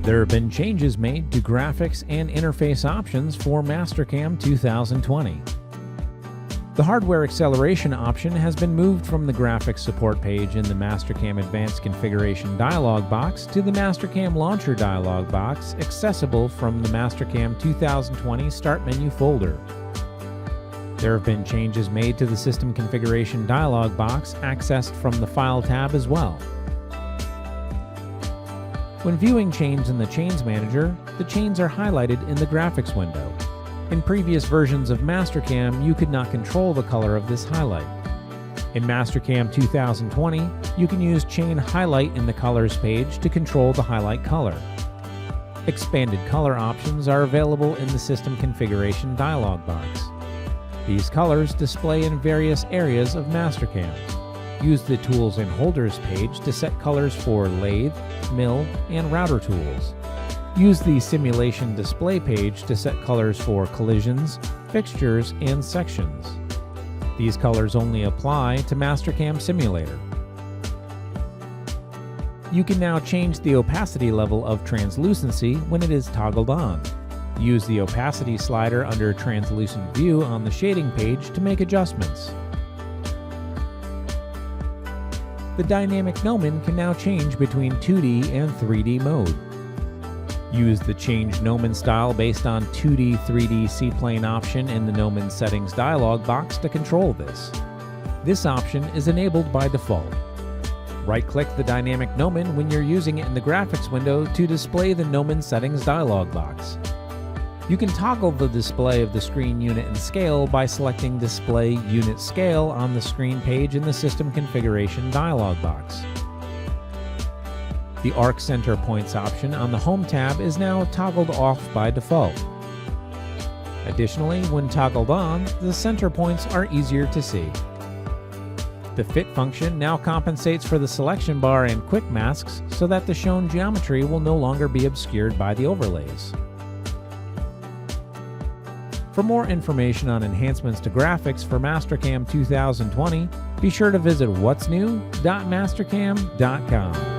There have been changes made to graphics and interface options for Mastercam 2020. The hardware acceleration option has been moved from the graphics support page in the Mastercam Advanced Configuration dialog box to the Mastercam Launcher dialog box, accessible from the Mastercam 2020 Start Menu folder. There have been changes made to the System Configuration dialog box, accessed from the File tab as well. When viewing chains in the Chains Manager, the chains are highlighted in the graphics window. In previous versions of Mastercam, you could not control the color of this highlight. In Mastercam 2020, you can use Chain Highlight in the Colors page to control the highlight color. Expanded color options are available in the System Configuration dialog box. These colors display in various areas of Mastercam. Use the Tools and Holders page to set colors for lathe, mill, and router tools. Use the Simulation Display page to set colors for collisions, fixtures, and sections. These colors only apply to Mastercam Simulator. You can now change the opacity level of translucency when it is toggled on. Use the opacity slider under Translucent View on the Shading page to make adjustments. The dynamic gnomon can now change between 2D and 3D mode. Use the Change Gnomon Style based on 2D, 3D C-plane option in the Gnomon Settings dialog box to control this. This option is enabled by default. Right-click the dynamic gnomon when you're using it in the graphics window to display the Gnomon Settings dialog box. You can toggle the display of the screen unit and scale by selecting Display Unit Scale on the screen page in the System Configuration dialog box. The Arc Center Points option on the Home tab is now toggled off by default. Additionally, when toggled on, the center points are easier to see. The Fit function now compensates for the selection bar and quick masks so that the shown geometry will no longer be obscured by the overlays. For more information on enhancements to graphics for Mastercam 2020, be sure to visit whatsnew.mastercam.com.